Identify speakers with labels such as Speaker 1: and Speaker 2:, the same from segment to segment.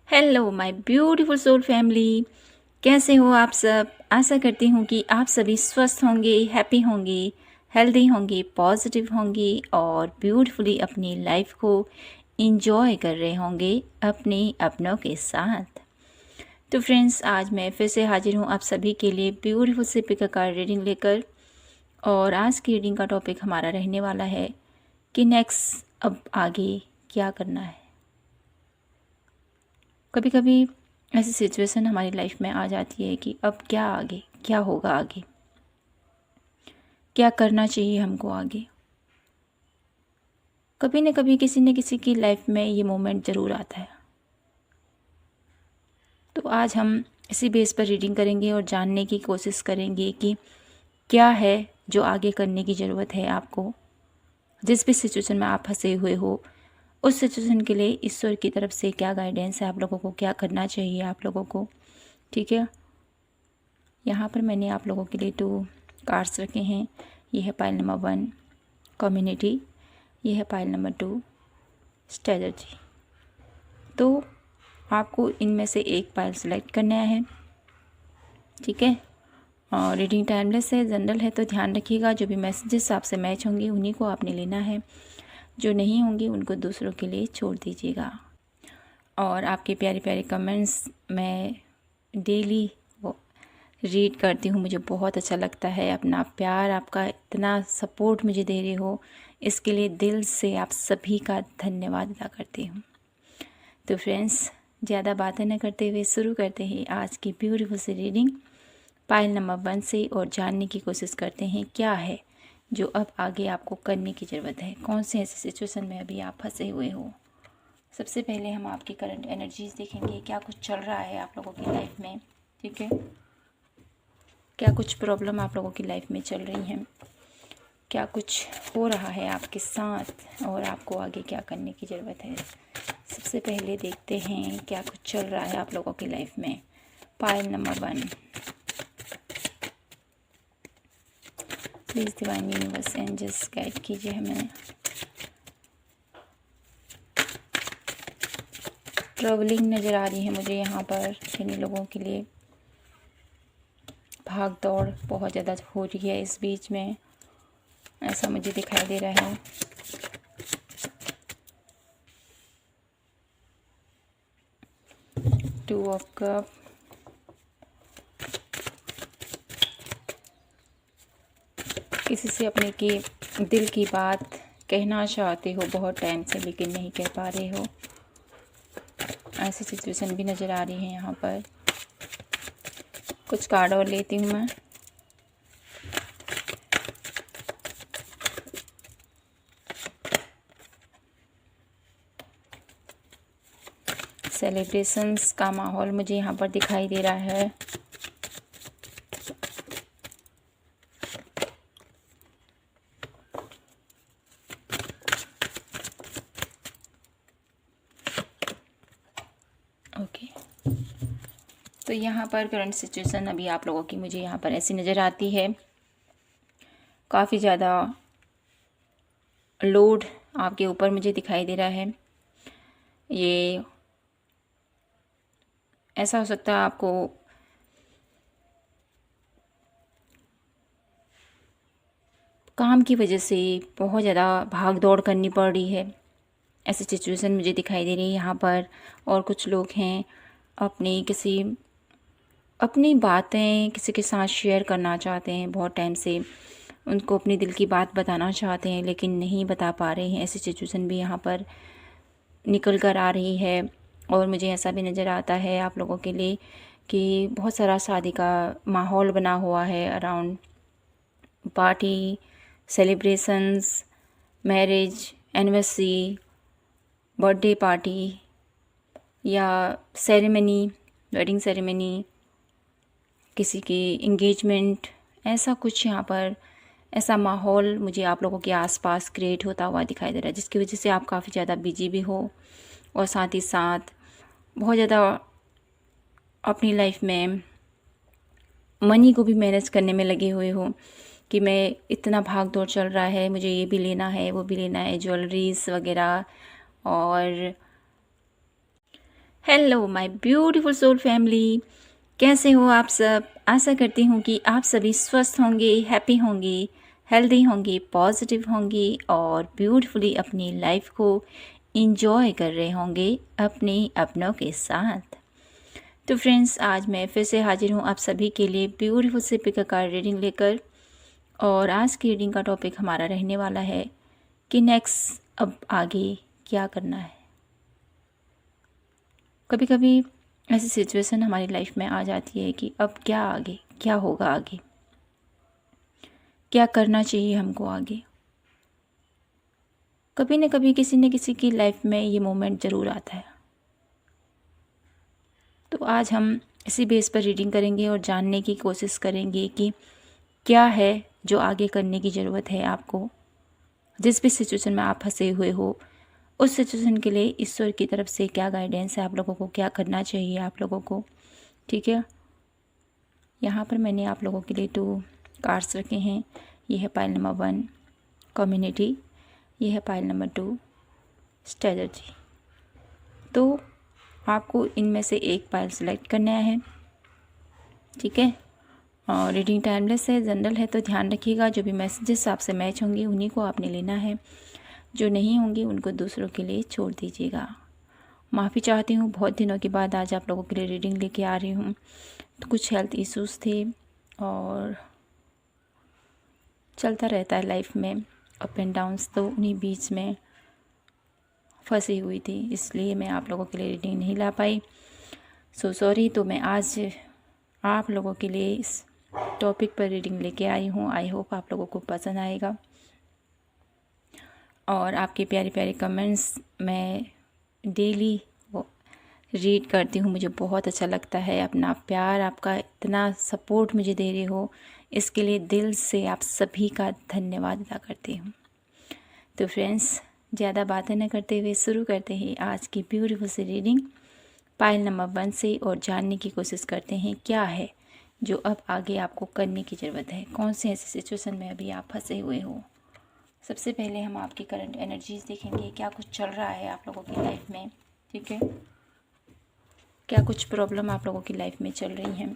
Speaker 1: Hello my beautiful soul family, कैसे हो आप सब। आशा करती हूँ कि आप सभी स्वस्थ होंगे, हैप्पी होंगे, हेल्दी होंगे, पॉजिटिव होंगे और ब्यूटीफुली अपनी लाइफ को इंजॉय कर रहे होंगे अपने अपनों के साथ। तो फ्रेंड्स, आज मैं फिर से हाजिर हूँ आप सभी के लिए ब्यूटीफुल से पिक अ कार्ड रीडिंग लेकर। और आज की रीडिंग का टॉपिक हमारा रहने वाला है कि नेक्स्ट अब आगे क्या करना है। कभी कभी ऐसी सिचुएशन हमारी लाइफ में आ जाती है कि अब क्या आगे, क्या होगा आगे, क्या करना चाहिए हमको आगे। कभी न कभी किसी न किसी की लाइफ में ये मोमेंट ज़रूर आता है। तो आज हम इसी बेस पर रीडिंग करेंगे और जानने की कोशिश करेंगे कि क्या है जो आगे करने की ज़रूरत है आपको। जिस भी सिचुएशन में आप फंसे हुए हो, उस सिचुएशन के लिए ईश्वर की तरफ से क्या गाइडेंस है आप लोगों को, क्या करना चाहिए आप लोगों को। ठीक है, यहाँ पर मैंने आप लोगों के लिए 2 कार्ड्स रखे हैं। ये है पाइल नंबर 1 कम्युनिटी, ये है पाइल नंबर 2 स्ट्रेटजी। तो आपको इनमें से एक पाइल सेलेक्ट करना है। ठीक है, और रीडिंग टाइमलेस है, जनरल है, तो ध्यान रखिएगा जो भी मैसेजेस आपसे मैच होंगे उन्हीं को आपने लेना है, जो नहीं होंगे उनको दूसरों के लिए छोड़ दीजिएगा। और आपके प्यारे प्यारे कमेंट्स मैं डेली रीड करती हूँ, मुझे बहुत अच्छा लगता है। अपना प्यार, आपका इतना सपोर्ट मुझे दे रहे हो, इसके लिए दिल से आप सभी का धन्यवाद अदा करती हूँ। तो फ्रेंड्स, ज़्यादा बातें न करते हुए शुरू करते हैं आज की ब्यूटीफुल सी रीडिंग पाइल नंबर 1 से, और जानने की कोशिश करते हैं क्या है जो अब आगे आपको करने की ज़रूरत है। कौन से ऐसे सिचुएशन में अभी आप फंसे हुए हो। सबसे पहले हम आपकी करंट एनर्जीज देखेंगे, क्या कुछ चल रहा है आप लोगों की लाइफ में। ठीक है, क्या कुछ प्रॉब्लम आप लोगों की लाइफ में चल रही हैं, क्या कुछ हो रहा है आपके साथ और आपको आगे क्या करने की ज़रूरत है। सबसे पहले देखते हैं क्या कुछ चल रहा है आप लोगों की लाइफ में। Pile number 1, please divine universe angels guide कीजिए हमें। ट्रैवलिंग नज़र आ रही है मुझे यहाँ पर किन्हीं लोगों के लिए। भाग दौड़ बहुत ज़्यादा हो रही है इस बीच में, ऐसा मुझे दिखाई दे रहा है। टू ऑफ कप, किसी से अपने की दिल की बात कहना चाहते हो बहुत टाइम से, लेकिन नहीं कह पा रहे हो। ऐसी सिचुएशन भी नज़र आ रही है यहाँ पर। कुछ कार्ड और लेती हूँ मैं। सेलिब्रेशंस का माहौल मुझे यहाँ पर दिखाई दे रहा है। ओके, तो यहाँ पर करंट सिचुएशन अभी आप लोगों की मुझे यहाँ पर ऐसी नज़र आती है। काफ़ी ज़्यादा लोड आपके ऊपर मुझे दिखाई दे रहा है। ये ऐसा हो सकता है आपको काम की वजह से बहुत ज़्यादा भाग दौड़ करनी पड़ रही है, ऐसी सिचुएशन मुझे दिखाई दे रही है यहाँ पर। और कुछ लोग हैं अपनी बातें किसी के साथ शेयर करना चाहते हैं, बहुत टाइम से उनको अपने दिल की बात बताना चाहते हैं लेकिन नहीं बता पा रहे हैं। ऐसी सिचुएशन भी यहाँ पर निकल कर आ रही है। और मुझे ऐसा भी नज़र आता है आप लोगों के लिए कि बहुत सारा शादी का माहौल बना हुआ है around. Party, celebrations, marriage anniversary, birthday party या सेरेमनी, वेडिंग सेरेमनी, किसी की इंगेजमेंट, ऐसा कुछ यहाँ पर ऐसा माहौल मुझे आप लोगों के आसपास क्रिएट होता हुआ दिखाई दे रहा है, जिसकी वजह से आप काफ़ी ज़्यादा बिजी भी हो और साथ ही साथ बहुत ज़्यादा अपनी लाइफ में मनी को भी मैनेज करने में लगे हुए हो कि मैं इतना भाग दौड़ चल रहा है, मुझे ये भी लेना है, वो भी लेना है, ज्वेलरीज वगैरह। और hello my beautiful soul family, कैसे हो आप सब। आशा करती हूँ कि आप सभी स्वस्थ होंगे, हैप्पी होंगे, हेल्दी होंगे, पॉजिटिव होंगे और ब्यूटीफुली अपनी लाइफ को इंजॉय कर रहे होंगे अपने अपनों के साथ। तो फ्रेंड्स, आज मैं फिर से हाजिर हूँ आप सभी के लिए ब्यूटीफुल से पिक अ कार्ड रीडिंग लेकर। और आज की रीडिंग का टॉपिक हमारा रहने वाला है कि नेक्स्ट अब आगे क्या करना है। कभी कभी ऐसी सिचुएशन हमारी लाइफ में आ जाती है कि अब क्या आगे, क्या होगा आगे, क्या करना चाहिए हमको आगे। कभी न कभी किसी न किसी की लाइफ में ये मोमेंट ज़रूर आता है। तो आज हम इसी बेस पर रीडिंग करेंगे और जानने की कोशिश करेंगे कि क्या है जो आगे करने की ज़रूरत है आपको। जिस भी सिचुएशन में आप फंसे हुए हो, उस सिचुएशन के लिए ईश्वर की तरफ से क्या गाइडेंस है आप लोगों को, क्या करना चाहिए आप लोगों को। ठीक है, यहाँ पर मैंने आप लोगों के लिए 2 कार्ड्स रखे हैं। ये है पाइल नंबर 1 कम्युनिटी, ये है पाइल नंबर 2 स्ट्रेटजी। तो आपको इनमें से एक पाइल सेलेक्ट करना है। ठीक है, और रीडिंग टाइमलेस है, जनरल है, तो ध्यान रखिएगा जो भी मैसेजेस आपसे मैच होंगे उन्हीं को आपने लेना है, जो नहीं होंगे उनको दूसरों के लिए छोड़ दीजिएगा। माफ़ी चाहती हूँ, बहुत दिनों के बाद आज आप लोगों के लिए रीडिंग लेके आ रही हूँ। तो कुछ हेल्थ इश्यूज़ थे और चलता रहता है लाइफ में अप एंड डाउन्स, तो उन्हीं बीच में फंसी हुई थी, इसलिए मैं आप लोगों के लिए रीडिंग नहीं ला पाई। So sorry. तो मैं आज आप लोगों के लिए इस टॉपिक पर रीडिंग लेके आई हूँ। आई होप आप लोगों को पसंद आएगा और आपके प्यारे प्यारे कमेंट्स मैं डेली रीड करती हूँ। मुझे बहुत अच्छा लगता है, अपना प्यार, आपका इतना सपोर्ट मुझे दे रहे हो, इसके लिए दिल से आप सभी का धन्यवाद अदा करती हूँ। तो फ्रेंड्स, ज़्यादा बातें न करते हुए शुरू करते हैं आज की ब्यूटीफुल सी रीडिंग पाइल नंबर 1 से और जानने की कोशिश करते हैं क्या है जो अब आगे आपको करने की ज़रूरत है। कौन से ऐसे सिचुएशन में अभी आप फंसे हुए हो। सबसे पहले हम आपकी करंट एनर्जीज देखेंगे, क्या कुछ चल रहा है आप लोगों की लाइफ में। ठीक है, क्या कुछ प्रॉब्लम आप लोगों की लाइफ में चल रही हैं,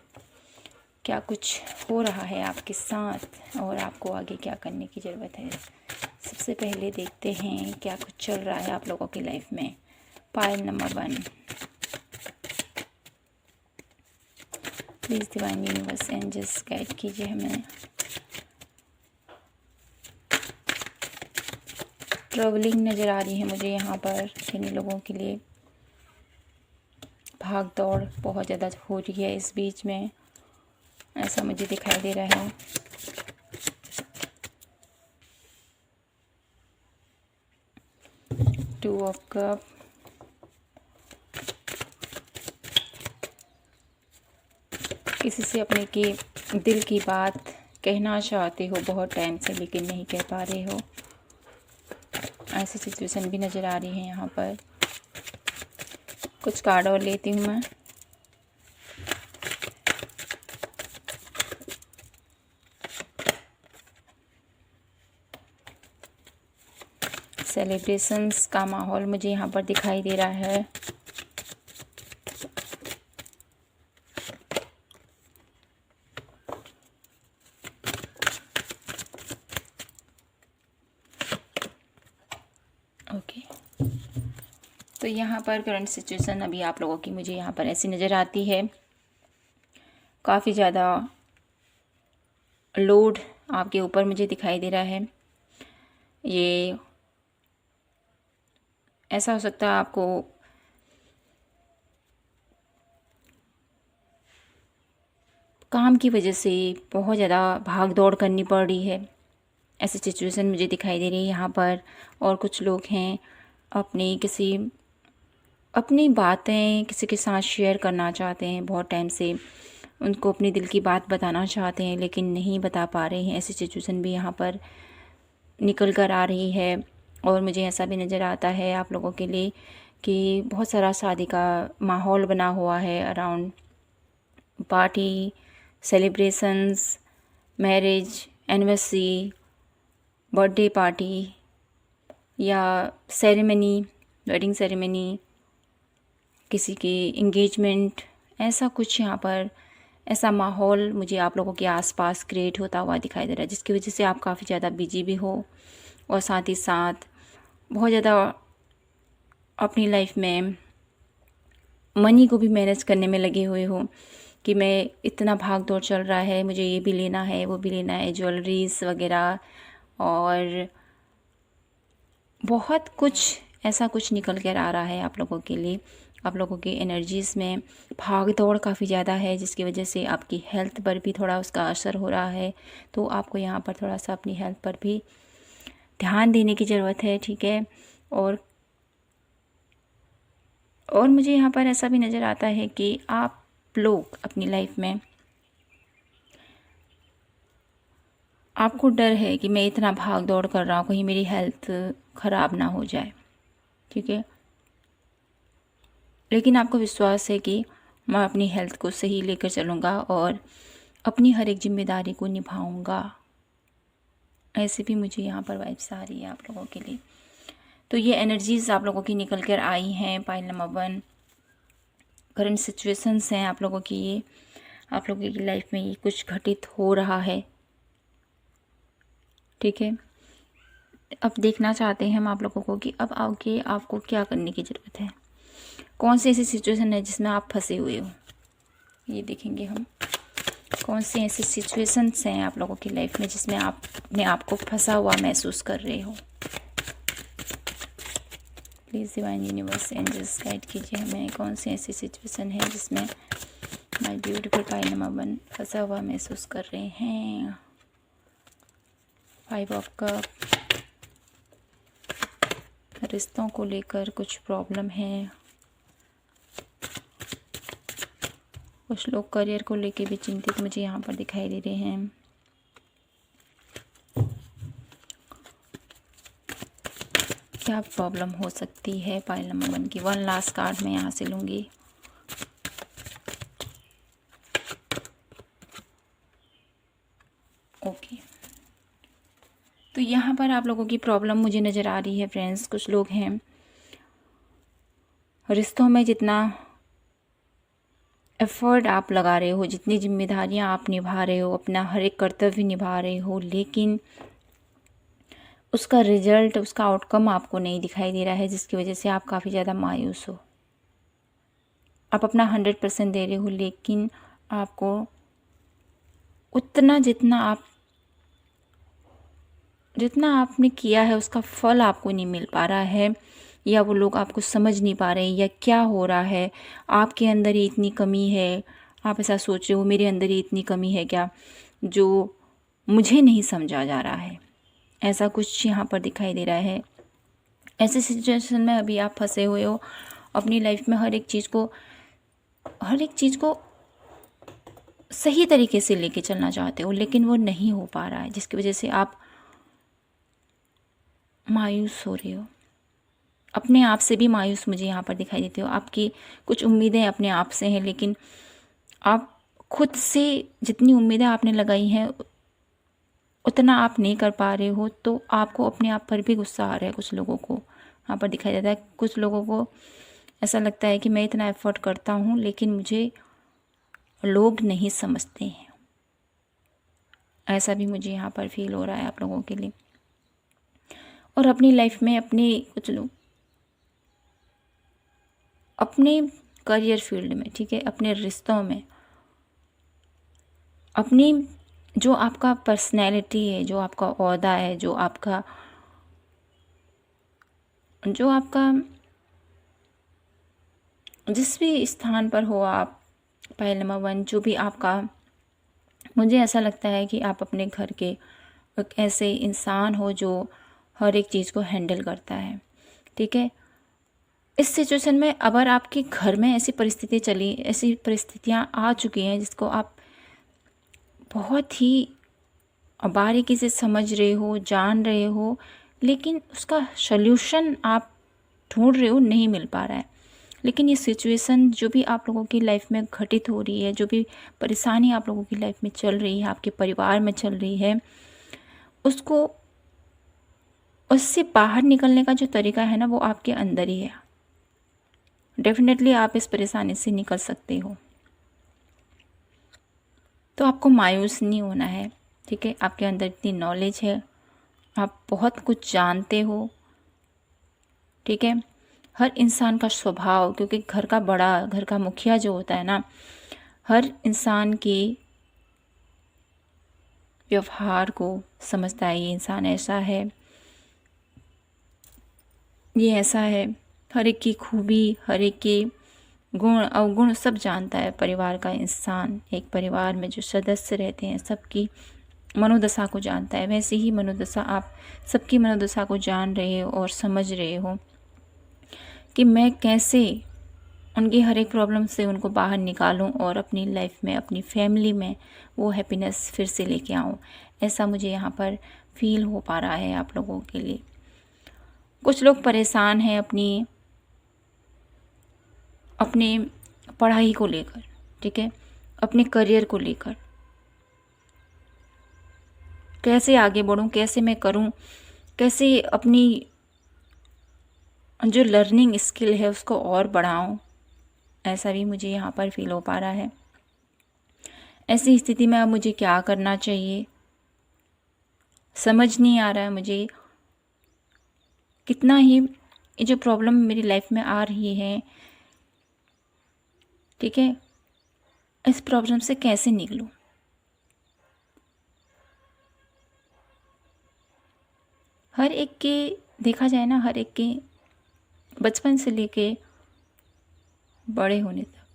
Speaker 1: क्या कुछ हो रहा है आपके साथ और आपको आगे क्या करने की ज़रूरत है। सबसे पहले देखते हैं क्या कुछ चल रहा है आप लोगों की लाइफ में। Pile number 1, please divine universe angels guide कीजिए हमें। ट्रैवलिंग नज़र आ रही है मुझे यहाँ पर, किन्हीं लोगों के लिए भाग दौड़ बहुत ज़्यादा हो रही है इस बीच में, ऐसा मुझे दिखाई दे रहा है। टू ऑफ कप, किसी से अपने की दिल की बात कहना चाहते हो बहुत टाइम से लेकिन नहीं कह पा रहे हो, ऐसी सिचुएशन भी नज़र आ रही है यहाँ पर। कुछ कार्ड और लेती हूँ मैं। सेलिब्रेशंस का माहौल मुझे यहाँ पर दिखाई दे रहा है। ओके, तो यहाँ पर करंट सिचुएशन अभी आप लोगों की मुझे यहाँ पर ऐसी नज़र आती है। काफ़ी ज़्यादा लोड आपके ऊपर मुझे दिखाई दे रहा है। ये ऐसा हो सकता है आपको काम की वजह से बहुत ज़्यादा भाग दौड़ करनी पड़ रही है, ऐसी सिचुएशन मुझे दिखाई दे रही है यहाँ पर। और कुछ लोग हैं अपनी बातें किसी के साथ शेयर करना चाहते हैं, बहुत टाइम से उनको अपने दिल की बात बताना चाहते हैं लेकिन नहीं बता पा रहे हैं, ऐसी सिचुएशन भी यहाँ पर निकल कर आ रही है। और मुझे ऐसा भी नज़र आता है आप लोगों के लिए कि बहुत सारा शादी का माहौल बना हुआ है around, party, celebrations, marriage, anniversary, birthday party या सेरेमनी, वेडिंग सेरेमनी, किसी की एंगेजमेंट, ऐसा कुछ यहाँ पर ऐसा माहौल मुझे आप लोगों के आसपास क्रिएट होता हुआ दिखाई दे रहा है, जिसकी वजह से आप काफ़ी ज़्यादा बिजी भी हो और साथ ही साथ बहुत ज़्यादा अपनी लाइफ में मनी को भी मैनेज करने में लगे हुए हो कि मैं इतना भाग दौड़ चल रहा है, मुझे ये भी लेना है, वो भी लेना है, ज्वेलरीज वगैरह, और बहुत कुछ ऐसा कुछ निकल कर आ रहा है आप लोगों के लिए। आप लोगों की एनर्जीज़ में भाग दौड़ काफ़ी ज़्यादा है, जिसकी वजह से आपकी हेल्थ पर भी थोड़ा उसका असर हो रहा है। तो आपको यहाँ पर थोड़ा सा अपनी हेल्थ पर भी ध्यान देने की ज़रूरत है, ठीक है। और मुझे यहाँ पर ऐसा भी नज़र आता है कि आप लोग अपनी लाइफ में, आपको डर है कि मैं इतना भाग दौड़ कर रहा हूँ, कहीं मेरी हेल्थ ख़राब ना हो जाए, ठीक है। लेकिन आपको विश्वास है कि मैं अपनी हेल्थ को सही लेकर चलूँगा और अपनी हर एक जिम्मेदारी को निभाऊँगा। ऐसे भी मुझे यहाँ पर वाइब्स आ रही है आप लोगों के लिए। तो ये एनर्जीज़ आप लोगों की निकल कर आई हैं। पाइल नंबर 1, करंट सिचुएशंस हैं आप लोगों की, ये आप लोगों की लाइफ में ये कुछ घटित हो रहा है, ठीक है। अब देखना चाहते हैं हम आप लोगों को कि अब आगे आपको क्या करने की ज़रूरत है, कौन सी ऐसी सिचुएशन है जिसमें आप फंसे हुए हो। ये देखेंगे हम कौन सी ऐसी सिचुएशंस हैं आप लोगों की लाइफ में जिसमें आप अपने आप को फंसा हुआ महसूस कर रहे हो। Please divine universe angels guide कीजिए हमें, कौन सी ऐसी सिचुएशन है जिसमें माय ब्यूटीफुल पाइल नंबर 1 फंसा हुआ महसूस कर रहे हैं। 5 ऑफ कप, रिश्तों को लेकर कुछ प्रॉब्लम है, कुछ लोग करियर को लेकर भी चिंतित मुझे यहाँ पर दिखाई दे रहे हैं। क्या प्रॉब्लम हो सकती है पाइल नंबर 1 की। 1 लास्ट कार्ड मैं यहाँ से लूँगी। ओके, तो यहाँ पर आप लोगों की प्रॉब्लम मुझे नज़र आ रही है फ्रेंड्स। कुछ लोग हैं रिश्तों में जितना एफर्ट आप लगा रहे हो, जितनी जिम्मेदारियाँ आप निभा रहे हो, अपना हर एक कर्तव्य निभा रहे हो, लेकिन उसका रिजल्ट, उसका आउटकम आपको नहीं दिखाई दे रहा है, जिसकी वजह से आप काफ़ी ज़्यादा मायूस हो। आप अपना 100% दे रहे हो, लेकिन आपको उतना जितना आपने किया है उसका फल आपको नहीं मिल पा रहा है, या वो लोग आपको समझ नहीं पा रहे हैं, या क्या हो रहा है, आपके अंदर ही इतनी कमी है। आप ऐसा सोच रहे हो मेरे अंदर ही इतनी कमी है क्या, जो मुझे नहीं समझा जा रहा है। ऐसा कुछ यहाँ पर दिखाई दे रहा है। ऐसे सिचुएशन में अभी आप फंसे हुए हो। अपनी लाइफ में हर एक चीज़ को सही तरीके से लेके चलना चाहते हो, लेकिन वो नहीं हो पा रहा है, जिसकी वजह से आप मायूस हो रहे हो। अपने आप से भी मायूस मुझे यहाँ पर दिखाई देते हो। आपकी कुछ उम्मीदें अपने आप से हैं, लेकिन आप खुद से जितनी उम्मीदें आपने लगाई हैं उतना आप नहीं कर पा रहे हो, तो आपको अपने आप पर भी गुस्सा आ रहा है। कुछ लोगों को यहाँ पर दिखाई देता है, कुछ लोगों को ऐसा लगता है कि मैं इतना एफर्ट करता हूँ लेकिन मुझे लोग नहीं समझते हैं। ऐसा भी मुझे यहाँ पर फील हो रहा है आप लोगों के लिए। और अपनी लाइफ में कुछ लोग अपने करियर फील्ड में, ठीक है, अपने रिश्तों में, अपनी जो आपका पर्सनैलिटी है, जो आपका ओहदा है, जो आपका जिस भी स्थान पर हो आप, पाइल नंबर 1, जो भी आपका, मुझे ऐसा लगता है कि आप अपने घर के एक ऐसे इंसान हो जो हर एक चीज़ को हैंडल करता है, ठीक है। इस सिचुएशन में अगर आपके घर में ऐसी परिस्थितियाँ आ चुकी हैं जिसको आप बहुत ही बारीकी से समझ रहे हो, जान रहे हो, लेकिन उसका सल्यूशन आप ढूंढ रहे हो, नहीं मिल पा रहा है। लेकिन ये सिचुएशन जो भी आप लोगों की लाइफ में घटित हो रही है, जो भी परेशानी आप लोगों की लाइफ में चल रही है, आपके परिवार में चल रही है, उससे बाहर निकलने का जो तरीका है ना, वो आपके अंदर ही है। डेफिनेटली आप इस परेशानी से निकल सकते हो। तो आपको मायूस नहीं होना है, ठीक है। आपके अंदर इतनी नॉलेज है, आप बहुत कुछ जानते हो, ठीक है। हर इंसान का स्वभाव, क्योंकि घर का मुखिया जो होता है ना, हर इंसान के व्यवहार को समझता है। ये इंसान ऐसा है, ये ऐसा है। हर एक की खूबी, हर एक के गुण अवगुण सब जानता है परिवार का इंसान। एक परिवार में जो सदस्य रहते हैं सबकी मनोदशा को जानता है। वैसे ही मनोदशा, आप सबकी मनोदशा को जान रहे हो और समझ रहे हो कि मैं कैसे उनकी हर एक प्रॉब्लम से उनको बाहर निकालूं और अपनी लाइफ में, अपनी फैमिली में वो हैप्पीनेस फिर से लेके आऊं। ऐसा मुझे यहाँ पर फील हो पा रहा है आप लोगों के लिए। कुछ लोग परेशान हैं अपनी अपने पढ़ाई को लेकर, ठीक है, अपने करियर को लेकर। कैसे आगे बढ़ूं, कैसे मैं करूं, कैसे अपनी जो लर्निंग स्किल है उसको और बढ़ाऊं, ऐसा भी मुझे यहाँ पर फील हो पा रहा है। ऐसी स्थिति में अब मुझे क्या करना चाहिए समझ नहीं आ रहा है मुझे। कितना ही ये जो प्रॉब्लम मेरी लाइफ में आ रही है, ठीक है, इस प्रॉब्लम से कैसे निकलूं। हर एक के, देखा जाए ना, हर एक के बचपन से लेके बड़े होने तक,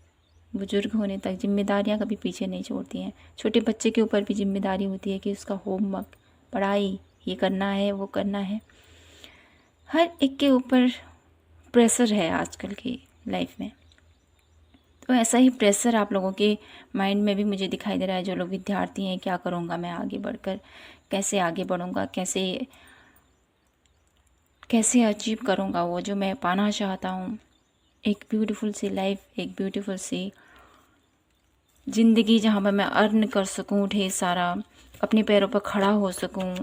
Speaker 1: बुजुर्ग होने तक जिम्मेदारियां कभी पीछे नहीं छोड़ती हैं। छोटे बच्चे के ऊपर भी जिम्मेदारी होती है कि उसका होमवर्क, पढ़ाई, ये करना है, वो करना है। हर एक के ऊपर प्रेशर है आजकल की लाइफ में। तो ऐसा ही प्रेशर आप लोगों के माइंड में भी मुझे दिखाई दे रहा है। जो लोग विद्यार्थी हैं, क्या करूँगा मैं आगे बढ़कर, कैसे आगे बढ़ूँगा, कैसे कैसे अचीव करूँगा वो जो मैं पाना चाहता हूँ। एक ब्यूटीफुल सी लाइफ, एक ब्यूटीफुल सी ज़िंदगी जहाँ पर मैं अर्न कर सकूँ ढेर सारा, अपने पैरों पर खड़ा हो सकूँ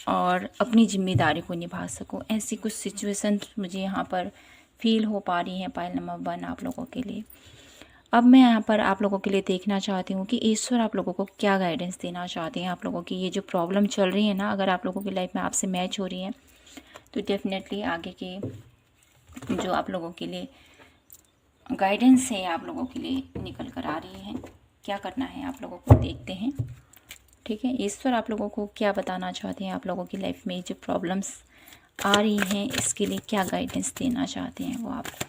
Speaker 1: और अपनी ज़िम्मेदारी को निभा सकूँ। ऐसी कुछ सिचुएशन मुझे यहाँ पर फील हो पा रही हैं पाइल नंबर 1 आप लोगों के लिए। अब मैं यहाँ पर आप लोगों के लिए देखना चाहती हूँ कि ईश्वर आप लोगों को क्या गाइडेंस देना चाहते हैं। आप लोगों की ये जो प्रॉब्लम चल रही है ना, अगर आप लोगों की लाइफ में आपसे मैच हो रही है तो डेफिनेटली आगे के जो आप लोगों के लिए गाइडेंस है आप लोगों के लिए निकल कर आ रही है। क्या करना है आप लोगों को देखते हैं, ठीक है। ईश्वर आप लोगों को क्या बताना चाहते हैं, आप लोगों की लाइफ में जो प्रॉब्लम्स आ रही हैं इसके लिए क्या गाइडेंस देना चाहते हैं वो आपको।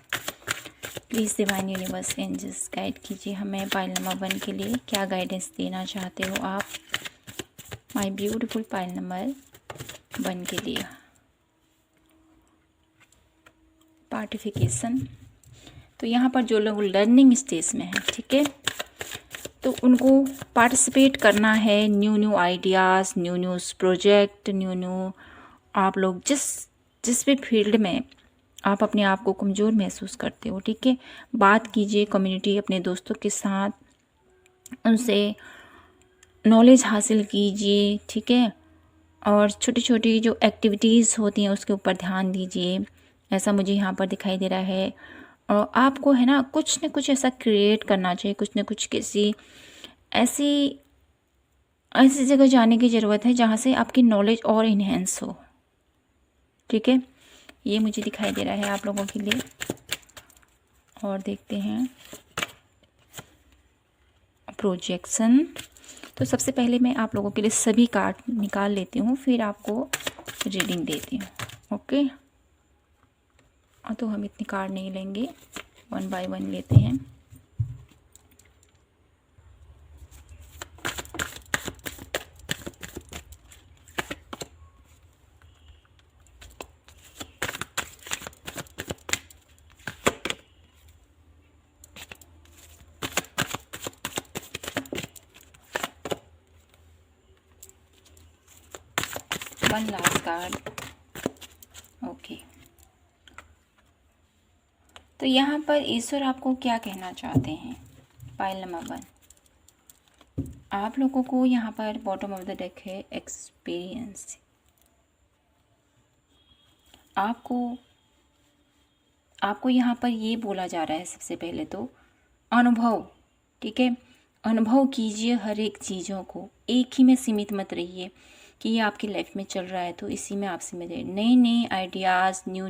Speaker 1: Please divine universe angels guide कीजिए हमें पाइल नंबर 1 के लिए क्या गाइडेंस देना चाहते हो आप, माय ब्यूटीफुल पाइल नंबर 1 के लिए। पार्टिफिकेशन, तो यहाँ पर जो लोग लर्निंग स्टेज में हैं, ठीक है, तो उनको पार्टिसिपेट करना है। New ideas, new project, new आप लोग जिस भी फील्ड में आप अपने आप को कमज़ोर महसूस करते हो, ठीक है, बात कीजिए कम्युनिटी, अपने दोस्तों के साथ, उनसे नॉलेज हासिल कीजिए, ठीक है। और छोटी छोटी जो एक्टिविटीज़ होती हैं उसके ऊपर ध्यान दीजिए। ऐसा मुझे यहाँ पर दिखाई दे रहा है। और आपको है ना कुछ न कुछ ऐसा क्रिएट करना चाहिए, कुछ न कुछ किसी ऐसी ऐसी जगह जाने की ज़रूरत है जहाँ से आपकी नॉलेज और इन्हेंस हो, ठीक है। ये मुझे दिखाई दे रहा है आप लोगों के लिए। और देखते हैं प्रोजेक्शन। तो सबसे पहले मैं आप लोगों के लिए सभी कार्ड निकाल लेती हूँ, फिर आपको रीडिंग देती हूँ, ओके। तो हम इतने कार्ड नहीं लेंगे, 1 बाय 1 लेते हैं। One last card, okay. तो यहाँ पर ईश्वर आपको क्या कहना चाहते हैं पाइल नंबर 1। आप लोगों को यहाँ पर बॉटम ऑफ द डेक है एक्सपीरियंस। आपको आपको यहाँ पर ये बोला जा रहा है सबसे पहले तो अनुभव, ठीक है। अनुभव कीजिए हर एक चीज़ों को, एक ही में सीमित मत रहिए कि ये आपकी लाइफ में चल रहा है तो इसी में आप सीमित रहिए। नए नए आइडियाज़, न्यू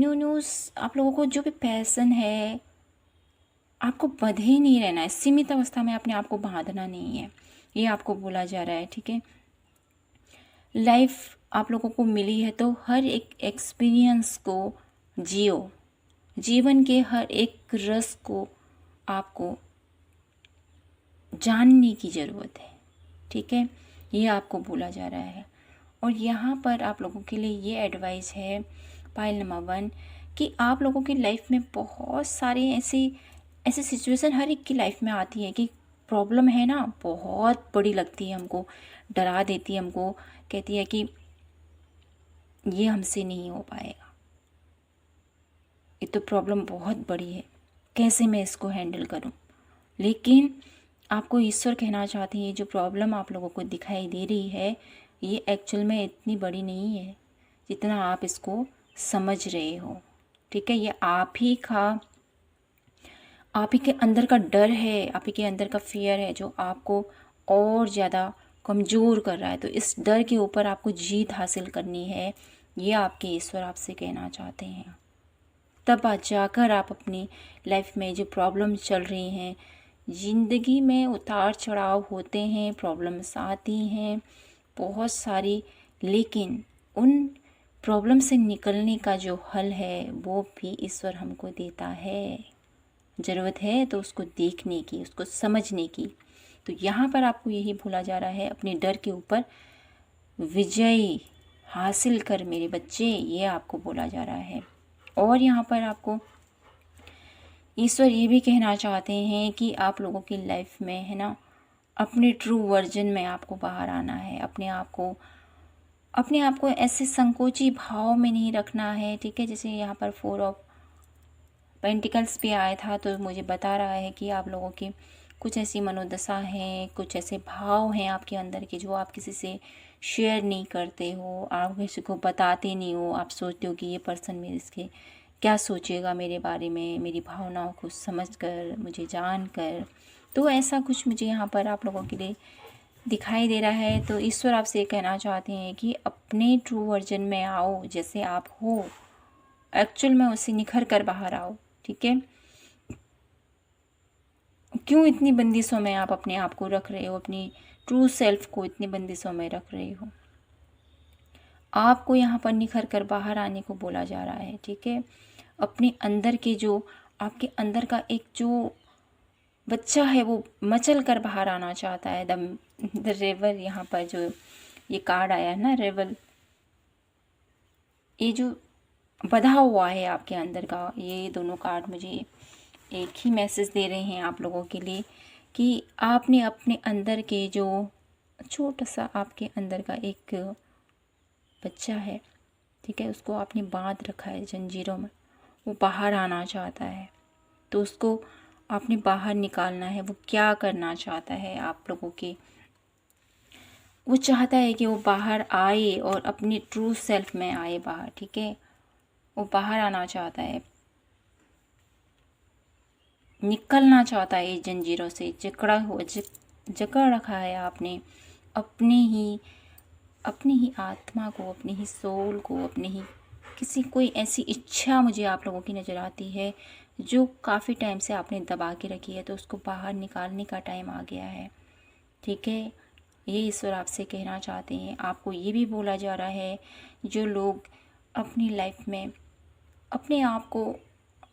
Speaker 1: न्यूज़ आप लोगों को जो भी पैसन है, आपको बंधे ही नहीं रहना है, सीमित अवस्था में अपने आप को बांधना नहीं है, ये आपको बोला जा रहा है, ठीक है। लाइफ आप लोगों को मिली है तो हर एक एक्सपीरियंस को जियो, जीवन के हर एक रस को आपको जानने की ज़रूरत है, ठीक है। ये आपको बोला जा रहा है। और यहाँ पर आप लोगों के लिए ये एडवाइस है पाइल नंबर 1 कि आप लोगों की लाइफ में बहुत सारे ऐसी सिचुएशन हर एक की लाइफ में आती है कि प्रॉब्लम है ना, बहुत बड़ी लगती है हमको, डरा देती है हमको, कहती है कि ये हमसे नहीं हो पाएगा, ये तो प्रॉब्लम बहुत बड़ी है, कैसे मैं इसको हैंडल करूं। लेकिन आपको ईश्वर कहना चाहते हैं, जो प्रॉब्लम आप लोगों को दिखाई दे रही है ये एक्चुअल में इतनी बड़ी नहीं है जितना आप इसको समझ रहे हो, ठीक है। ये आप ही के अंदर का डर है, आप ही के अंदर का फियर है जो आपको और ज़्यादा कमज़ोर कर रहा है। तो इस डर के ऊपर आपको जीत हासिल करनी है, ये आपके ईश्वर आपसे कहना चाहते हैं। तब जाकर आप अपनी लाइफ में जो प्रॉब्लम चल रही हैं, ज़िंदगी में उतार चढ़ाव होते हैं, प्रॉब्लम्स आती हैं बहुत सारी, लेकिन उन प्रॉब्लम से निकलने का जो हल है वो भी ईश्वर हमको देता है। ज़रूरत है तो उसको देखने की, उसको समझने की। तो यहाँ पर आपको यही बोला जा रहा है, अपने डर के ऊपर विजय हासिल कर मेरे बच्चे, ये आपको बोला जा रहा है। और यहाँ पर आपको ईश्वर ये भी कहना चाहते हैं कि आप लोगों की लाइफ में है ना, अपने ट्रू वर्जन में आपको बाहर आना है, अपने आप को ऐसे संकोची भाव में नहीं रखना है, ठीक है। जैसे यहाँ पर 4 ऑफ पेंटिकल्स भी आया था तो मुझे बता रहा है कि आप लोगों की कुछ ऐसी मनोदशा हैं, कुछ ऐसे भाव हैं आपके अंदर के जो आप किसी से शेयर नहीं करते हो, आप किसी को बताते नहीं हो। आप सोचते हो कि ये पर्सन मेरे इसके क्या सोचेगा मेरे बारे में, मेरी भावनाओं को समझकर, मुझे जानकर। तो ऐसा कुछ मुझे यहाँ पर आप लोगों के लिए दिखाई दे रहा है। तो ईश्वर आपसे कहना चाहते हैं कि अपने ट्रू वर्जन में आओ, जैसे आप हो एक्चुअल में उससे निखर कर बाहर आओ, ठीक है। क्यों इतनी बंदिशों में आप अपने आप को रख रहे हो, अपनी ट्रू सेल्फ को इतनी बंदिशों में रख रहे हो। आपको यहाँ पर निखर कर बाहर आने को बोला जा रहा है, ठीक है। अपने अंदर के जो आपके अंदर का एक जो बच्चा है वो मचल कर बाहर आना चाहता है। द रेवल, यहाँ पर जो ये कार्ड आया है ना रेवल, ये जो बधा हुआ है आपके अंदर का, ये दोनों कार्ड मुझे एक ही मैसेज दे रहे हैं आप लोगों के लिए कि आपने अपने अंदर के जो छोटा सा आपके अंदर का एक बच्चा है, ठीक है, उसको आपने बांध रखा है जंजीरों में, वो बाहर आना चाहता है। तो उसको आपने बाहर निकालना है। वो क्या करना चाहता है आप लोगों के, वो चाहता है कि वो बाहर आए और अपनी ट्रू सेल्फ में आए बाहर, ठीक है। वो बाहर आना चाहता है, निकलना चाहता है इस जंजीरों से, जकड़ रखा है आपने अपनी ही आत्मा को, अपनी ही सोल को, अपनी ही कोई ऐसी इच्छा मुझे आप लोगों की नज़र आती है जो काफ़ी टाइम से आपने दबा के रखी है। तो उसको बाहर निकालने का टाइम आ गया है, ठीक है। ये ईश्वर आपसे कहना चाहते हैं। आपको ये भी बोला जा रहा है, जो लोग अपनी लाइफ में अपने आप को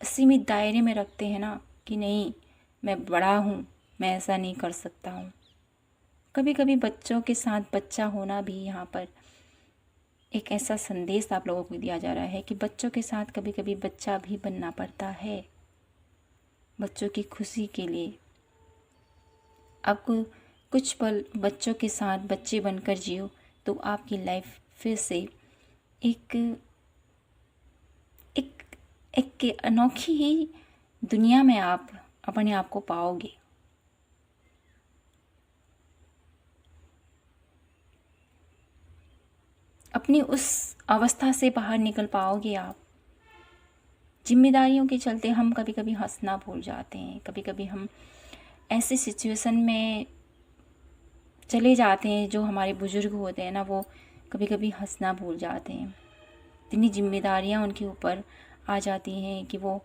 Speaker 1: सीमित दायरे में रखते हैं ना, कि नहीं मैं बड़ा हूँ, मैं ऐसा नहीं कर सकता हूँ। कभी कभी बच्चों के साथ बच्चा होना भी यहाँ पर एक ऐसा संदेश आप लोगों को दिया जा रहा है कि बच्चों के साथ कभी कभी बच्चा भी बनना पड़ता है, बच्चों की खुशी के लिए। आपको कुछ पल बच्चों के साथ बच्चे बनकर जियो तो आपकी लाइफ फिर से एक एक एक अनोखी ही दुनिया में आप अपने आप को पाओगे। अपनी उस अवस्था से बाहर निकल पाओगे आप। जिम्मेदारियों के चलते हम कभी कभी हंसना भूल जाते हैं, कभी कभी हम ऐसे सिचुएशन में चले जाते हैं, जो हमारे बुजुर्ग होते हैं ना, वो कभी कभी हंसना भूल जाते हैं। इतनी जिम्मेदारियां उनके ऊपर आ जाती हैं कि वो